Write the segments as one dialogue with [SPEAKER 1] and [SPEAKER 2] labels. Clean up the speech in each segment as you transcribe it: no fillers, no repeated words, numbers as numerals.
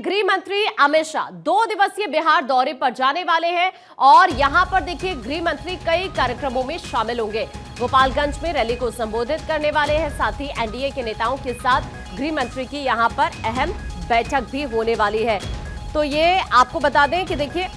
[SPEAKER 1] गृह मंत्री अमित शाह 2 दिवसीय बिहार दौरे पर जाने वाले हैं और यहां पर देखिए गृह मंत्री कई कार्यक्रमों में शामिल होंगे। गोपालगंज में रैली को संबोधित करने वाले हैं। साथ ही एनडीए के नेताओं के साथ गृह मंत्री की यहां पर अहम बैठक भी होने वाली है। तो ये आपको बता दें कि देखिए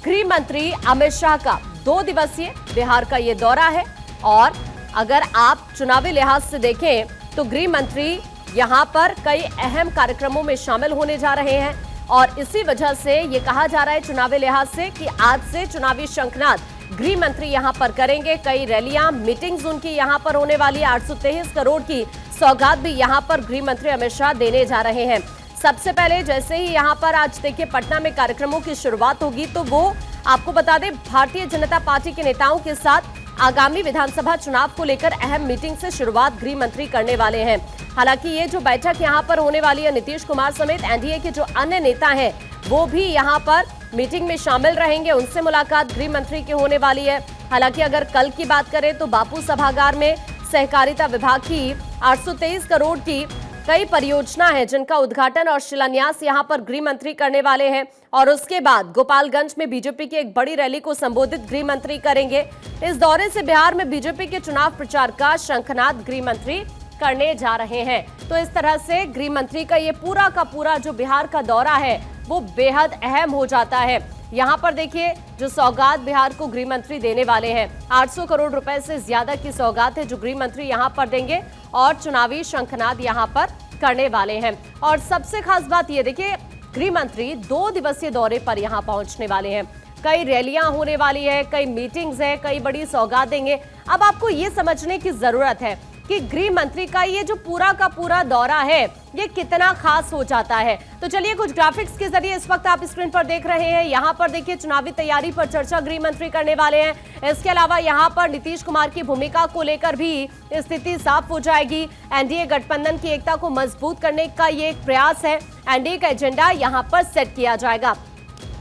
[SPEAKER 1] गृह मंत्री अमित शाह का 2 दिवसीय बिहार का ये दौरा है और अगर आप चुनावी लिहाज से देखें तो गृह मंत्री यहां पर कई अहम कार्यक्रमों में शामिल होने जा रहे हैं और इसी वजह से ये कहा जा रहा है चुनावी लिहाज से कि आज से चुनावी शंखनाद गृह मंत्री यहां पर करेंगे। कई रैलियां मीटिंग्स उनकी यहां पर होने वाली है। 823 करोड़ की सौगात भी यहां पर गृह मंत्री अमित शाह देने जा रहे हैं। सबसे पहले जैसे ही यहां पर आज देखिए पटना में कार्यक्रमों की शुरुआत होगी तो वो आपको बता दें भारतीय जनता पार्टी के नेताओं के साथ आगामी विधानसभा चुनाव को लेकर अहम मीटिंग से शुरुआत गृह मंत्री करने वाले हैं। हालांकि ये जो बैठक यहां पर होने वाली है, नीतीश कुमार समेत एनडीए के जो अन्य नेता हैं वो भी यहां पर मीटिंग में शामिल रहेंगे। उनसे मुलाकात गृह मंत्री की होने वाली है। हालांकि अगर कल की बात करें तो बापू सभागार में सहकारिता विभाग की 823 करोड़ की कई परियोजना है जिनका उद्घाटन और शिलान्यास यहां पर गृह मंत्री करने वाले हैं और उसके बाद गोपालगंज में बीजेपी की एक बड़ी रैली को संबोधित गृह मंत्री करेंगे। इस दौरे से बिहार में बीजेपी के चुनाव प्रचार का शंखनाद गृह मंत्री करने जा रहे हैं। तो इस तरह से गृह मंत्री का ये पूरा का पूरा जो बिहार का दौरा है वो बेहद अहम हो जाता है। यहाँ पर देखिए जो सौगात बिहार को गृह मंत्री देने वाले हैं 800 करोड़ रुपए से ज्यादा की सौगात है जो गृह मंत्री यहाँ पर देंगे और चुनावी शंखनाद यहाँ पर करने वाले हैं। और सबसे खास बात ये देखिए गृह मंत्री 2 दिवसीय दौरे पर यहाँ पहुंचने वाले हैं। कई रैलियां होने वाली है, कई मीटिंग्स है, कई बड़ी सौगात देंगे। अब आपको ये समझने की जरूरत है कि गृह मंत्री का ये जो पूरा का पूरा दौरा है ये कितना खास हो जाता है। तो चलिए कुछ ग्राफिक्स के जरिए इस वक्त आप स्क्रीन पर देख रहे हैं। यहाँ पर देखिए चुनावी तैयारी पर चर्चा गृह मंत्री करने वाले हैं। इसके अलावा यहाँ पर नीतीश कुमार की भूमिका को लेकर भी स्थिति साफ हो जाएगी। एनडीए गठबंधन की एकता को मजबूत करने का ये एक प्रयास है। एनडीए का एजेंडा यहाँ पर सेट किया जाएगा।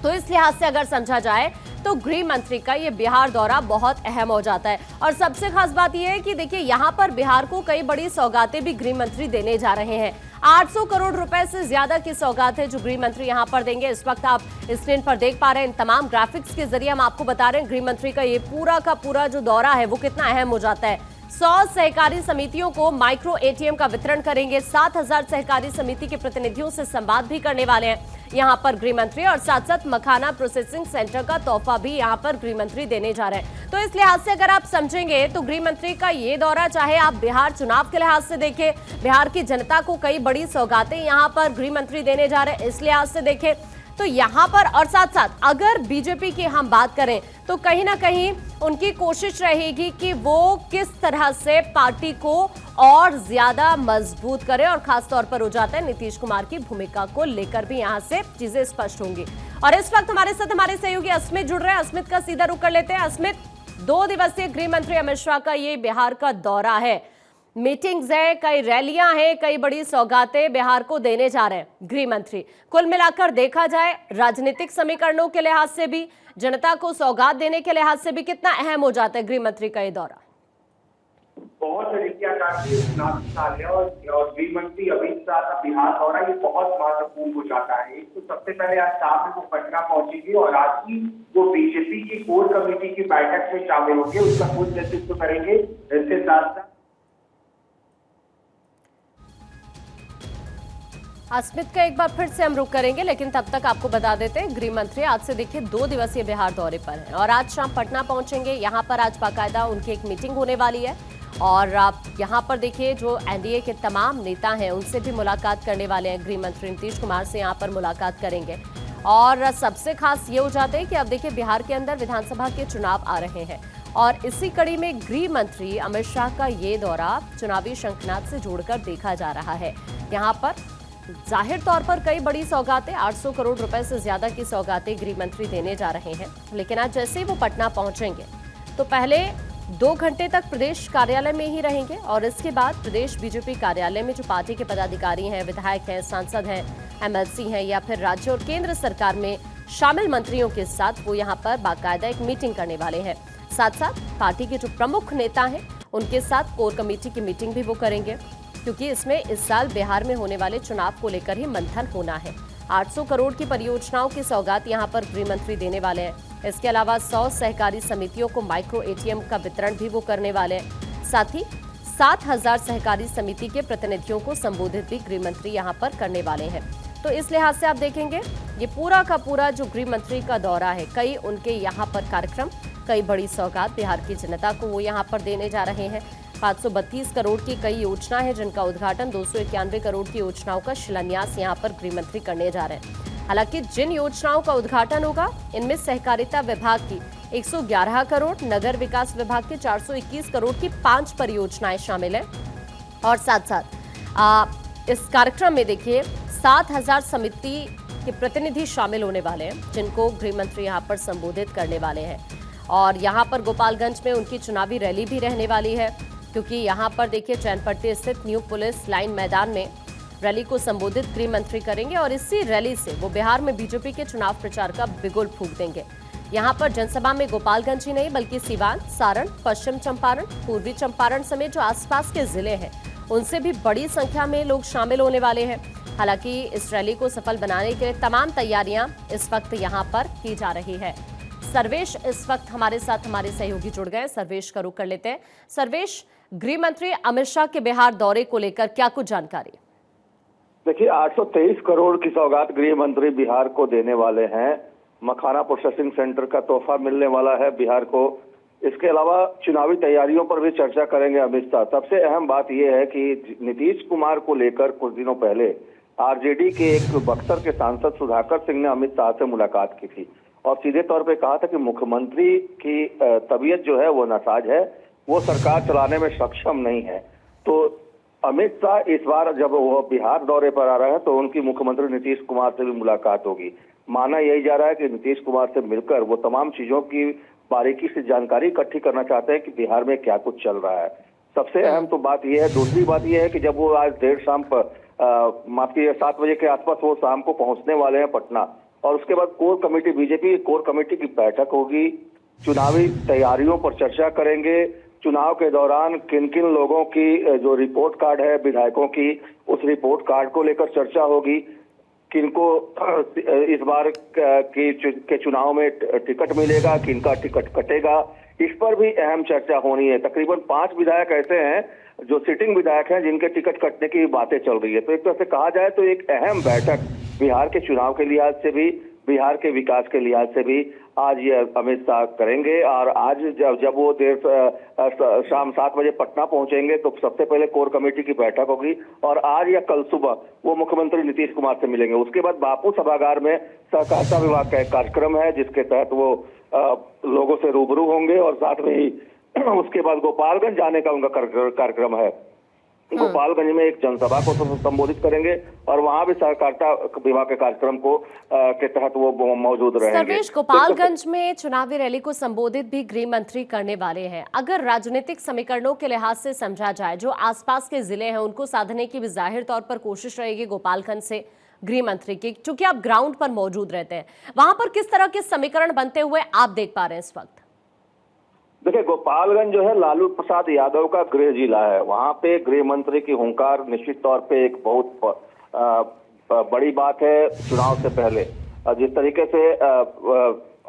[SPEAKER 1] तो इस लिहाज से अगर समझा जाए तो गृह मंत्री का ये बिहार दौरा बहुत अहम हो जाता है। और सबसे खास बात यह है कि देखिए यहाँ पर बिहार को कई बड़ी सौगातें भी गृह मंत्री देने जा रहे हैं। 800 करोड़ रुपए से ज्यादा की सौगात है जो गृह मंत्री यहाँ पर देंगे। इस वक्त आप स्क्रीन पर देख पा रहे हैं। इन तमाम ग्राफिक्स के जरिए हम आपको बता रहे हैं गृह मंत्री का ये पूरा का पूरा जो दौरा है वो कितना अहम हो जाता है। 100 सहकारी समितियों को माइक्रो एटीएम का वितरण करेंगे। 7000 सहकारी समिति के प्रतिनिधियों से संवाद भी करने वाले हैं यहाँ पर गृह मंत्री और साथ साथ मखाना प्रोसेसिंग सेंटर का तोहफा भी यहाँ पर गृह मंत्री देने जा रहे हैं। तो इस लिहाज से अगर आप समझेंगे तो गृह मंत्री का ये दौरा चाहे आप बिहार चुनाव के लिहाज से देखें, बिहार की जनता को कई बड़ी सौगातें यहाँ पर गृह मंत्री देने जा रहे हैं इस लिहाज से देखें तो यहाँ पर और साथ साथ अगर बीजेपी की हम बात करें तो कहीं ना कहीं उनकी कोशिश रहेगी कि वो किस तरह से पार्टी को और ज्यादा मजबूत करे और खास तौर पर हो जाता है नीतीश कुमार की भूमिका को लेकर भी यहाँ से चीजें स्पष्ट होंगी। और इस वक्त हमारे साथ हमारे सहयोगी अस्मित जुड़ रहे हैं। अस्मित का सीधा रुख कर लेते हैं। अस्मित, 2 दिवसीय गृह मंत्री अमित शाह का ये बिहार का दौरा है, मीटिंग्स है, कई रैलियां हैं, कई बड़ी सौगातें बिहार को देने जा रहे हैं गृह मंत्री। कुल मिलाकर देखा जाए राजनीतिक समीकरणों के लिहाज से भी, जनता को सौगात देने के लिहाज से भी कितना अहम हो जाता है गृह मंत्री का ये दौरा?
[SPEAKER 2] बहुत चुनावी साल है और गृह मंत्री अमित शाह का बिहार दौरा ये बहुत महत्वपूर्ण हो जाता है। एक तो सबसे पहले आज शाम में वो पटना पहुंचेंगे और आज ही वो बीजेपी की कोर कमेटी की बैठक में शामिल होंगे, उसका खुद नेतृत्व करेंगे। इसके साथ साथ
[SPEAKER 1] अस्मित का एक बार फिर से हम रुक करेंगे, लेकिन तब तक आपको बता देते हैं गृह मंत्री आज से देखिए 2 दिवसीय बिहार दौरे पर हैं और आज शाम पटना पहुंचेंगे। यहां पर आज बाकायदा उनकी एक मीटिंग होने वाली है और आप यहां पर देखिए जो एनडीए के तमाम नेता हैं उनसे भी मुलाकात करने वाले हैं गृह मंत्री। नीतीश कुमार से यहां पर मुलाकात करेंगे और सबसे खास ये हो जाता है कि अब देखिए बिहार के अंदर विधानसभा के चुनाव आ रहे हैं और इसी कड़ी में गृह मंत्री अमित शाह का ये दौरा चुनावी शंखनाद से जोड़कर देखा जा रहा है। यहाँ पर जाहिर तौर पर कई बड़ी सौगातें 800 करोड़ रुपए से ज्यादा की सौगातें गृह मंत्री देने जा रहे हैं, लेकिन आज जैसे ही वो पटना पहुंचेंगे तो पहले 2 घंटे तक प्रदेश कार्यालय में ही रहेंगे और इसके बाद प्रदेश बीजेपी कार्यालय में जो पार्टी के पदाधिकारी हैं, विधायक हैं, सांसद हैं, एमएलसी हैं या फिर राज्य और केंद्र सरकार में शामिल मंत्रियों के साथ वो यहाँ पर बाकायदा एक मीटिंग करने वाले हैं। साथ साथ पार्टी के जो प्रमुख नेता हैं उनके साथ कोर कमेटी की मीटिंग भी वो करेंगे क्योंकि इसमें इस साल बिहार में होने वाले चुनाव को लेकर ही मंथन होना है। 800 करोड़ की परियोजनाओं की सौगात यहां पर गृह मंत्री देने वाले हैं। इसके अलावा 100 सहकारी समितियों को माइक्रो एटीएम का वितरण भी वो करने वाले हैं। साथ ही 7,000 सहकारी समिति के प्रतिनिधियों को संबोधित भी गृह मंत्री यहां पर करने वाले हैं। तो इस लिहाज से आप देखेंगे ये पूरा का पूरा जो गृह मंत्री का दौरा है, कई उनके यहाँ पर कार्यक्रम, कई बड़ी सौगात बिहार की जनता को वो यहाँ पर देने जा रहे हैं। 532 करोड़ की कई योजना है जिनका उद्घाटन, 291 करोड़ की योजनाओं का शिलान्यास यहाँ पर गृह मंत्री करने जा रहे हैं। हालांकि जिन योजनाओं का उद्घाटन होगा इनमें सहकारिता विभाग की 111 करोड़, नगर विकास विभाग के 421 करोड़ की 5 परियोजनाएं शामिल हैं। और साथ साथ इस कार्यक्रम में देखिए 7,000 समिति के प्रतिनिधि शामिल होने वाले हैं जिनको गृह मंत्री यहाँ पर संबोधित करने वाले हैं। और यहाँ पर गोपालगंज में उनकी चुनावी रैली भी रहने वाली है, क्योंकि यहाँ पर देखिए चैनपट्टी स्थित न्यू पुलिस लाइन मैदान में रैली को संबोधित गृह मंत्री करेंगे और इसी रैली से वो बिहार में बीजेपी के चुनाव प्रचार का बिगुल फूंक देंगे। यहाँ पर जनसभा में गोपालगंज ही नहीं बल्कि सीवान, सारण, पश्चिम चंपारण, पूर्वी चंपारण समेत जो आसपास के जिले हैं उनसे भी बड़ी संख्या में लोग शामिल होने वाले हैं। हालांकि इस रैली को सफल बनाने के लिए तमाम तैयारियां इस वक्त यहाँ पर की जा रही है। सर्वेश इस वक्त हमारे साथ हमारे सहयोगी जुड़ गए, सर्वेश का रुख कर लेते हैं। सर्वेश, गृह मंत्री अमित शाह के बिहार दौरे को लेकर क्या कुछ जानकारी?
[SPEAKER 3] देखिए 823 करोड़ की सौगात गृह मंत्री बिहार को देने वाले हैं। मखाना प्रोसेसिंग सेंटर का तोहफा मिलने वाला है बिहार को। इसके अलावा चुनावी तैयारियों पर भी चर्चा करेंगे अमित शाह। सबसे अहम बात यह है कि नीतीश कुमार को लेकर कुछ दिनों पहले आरजेडी के एक बक्सर के सांसद सुधाकर सिंह ने अमित शाह से मुलाकात की थी और सीधे तौर पे कहा था कि मुख्यमंत्री की तबीयत जो है वो नासाज है, वो सरकार चलाने में सक्षम नहीं है। तो अमित शाह इस बार जब वो बिहार दौरे पर आ रहे हैं तो उनकी मुख्यमंत्री नीतीश कुमार से भी मुलाकात होगी। माना यही जा रहा है कि नीतीश कुमार से मिलकर वो तमाम चीजों की बारीकी से जानकारी इकट्ठी करना चाहते हैं कि बिहार में क्या कुछ चल रहा है। सबसे अहम तो बात यह है। दूसरी बात यह है कि जब वो आज देर शाम पर 7 बजे के आसपास वो शाम को पहुंचने वाले हैं पटना और उसके बाद core committee, BJP core committee की बैठक होगी। चुनावी तैयारियों पर चर्चा करेंगे। चुनाव के दौरान किन किन लोगों की जो रिपोर्ट कार्ड है विधायकों की, उस रिपोर्ट कार्ड को लेकर चर्चा होगी। किनको इस बार के चुनाव में टिकट मिलेगा, किनका टिकट कटेगा, इस पर भी अहम चर्चा होनी है। तकरीबन 5 विधायक ऐसे हैं जो सिटिंग विधायक हैं जिनके टिकट कटने की बातें चल रही है। तो एक तरह से कहा जाए तो एक अहम बैठक बिहार के चुनाव के लिहाज से भी, बिहार के विकास के लिहाज से भी आज ये अमित शाह करेंगे। और आज जब वो शाम 7 बजे पटना पहुंचेंगे तो सबसे पहले कोर कमेटी की बैठक होगी और आज या कल सुबह वो मुख्यमंत्री नीतीश कुमार से मिलेंगे। उसके बाद बापू सभागार में सहकारिता विभाग का एक कार्यक्रम है जिसके तहत वो लोगों से रूबरू होंगे और साथ में ही उसके बाद गोपालगंज जाने का उनका कार्यक्रम है। गोपालगंज में एक जनसभा को संबोधित करेंगे और वहां भी सहकारिता विभाग के कार्यक्रम को के तहत वो मौजूद रहेंगे।
[SPEAKER 1] सर्वेश, गोपालगंज में चुनावी रैली को संबोधित भी गृह मंत्री करने वाले हैं। अगर राजनीतिक समीकरणों के लिहाज से समझा जाए, जो आसपास के जिले हैं उनको साधने की भी जाहिर तौर पर कोशिश रहेगी गोपालगंज से गृह मंत्री की, क्योंकि आप ग्राउंड पर मौजूद रहते हैं। वहां पर किस तरह के समीकरण बनते हुए आप देख पा रहे हैं इस वक्त?
[SPEAKER 3] देखिए गोपालगंज जो है लालू प्रसाद यादव का गृह जिला है। वहां पे गृह मंत्री की हुंकार निश्चित तौर पे एक बहुत बड़ी बात है चुनाव से पहले। जिस तरीके से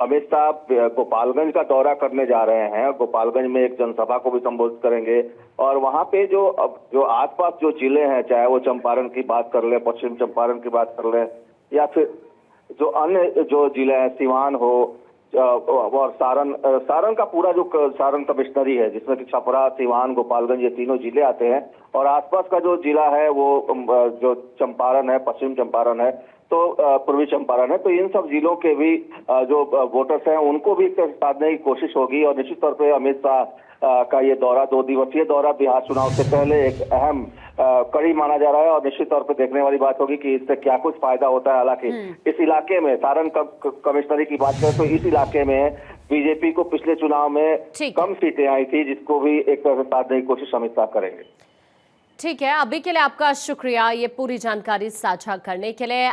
[SPEAKER 3] अमित शाह गोपालगंज का दौरा करने जा रहे हैं, गोपालगंज में एक जनसभा को भी संबोधित करेंगे और वहां पे जो आसपास जो जिले हैं, चाहे वो चंपारण की बात कर ले, पश्चिम चंपारण की बात कर ले, या फिर जो अन्य जो जिले हैं, सिवान हो और सारण का पूरा जो सारण कमिश्नरी है जिसमें कि छपरा, सिवान, गोपालगंज ये तीनों जिले आते हैं और आसपास का जो जिला है वो जो चंपारण है, पश्चिम चंपारण है, तो पूर्वी चंपारण है। तो इन सब जिलों के भी जो वोटर्स हैं उनको भी साधने की कोशिश होगी और निश्चित तौर पे अमित शाह का ये दौरा, 2 दिवसीय दौरा बिहार चुनाव से पहले एक अहम कड़ी माना जा रहा है और निश्चित तौर पे देखने वाली बात होगी कि इससे क्या कुछ फायदा होता है। हालांकि इस इलाके में सारण कमिश्नरी की बात करें तो इस इलाके में बीजेपी को पिछले चुनाव में कम सीटें आई थी, जिसको भी एक तरह से साधने की कोशिश अमित शाह करेंगे।
[SPEAKER 1] ठीक है, अभी के लिए आपका शुक्रिया ये पूरी जानकारी साझा करने के लिए।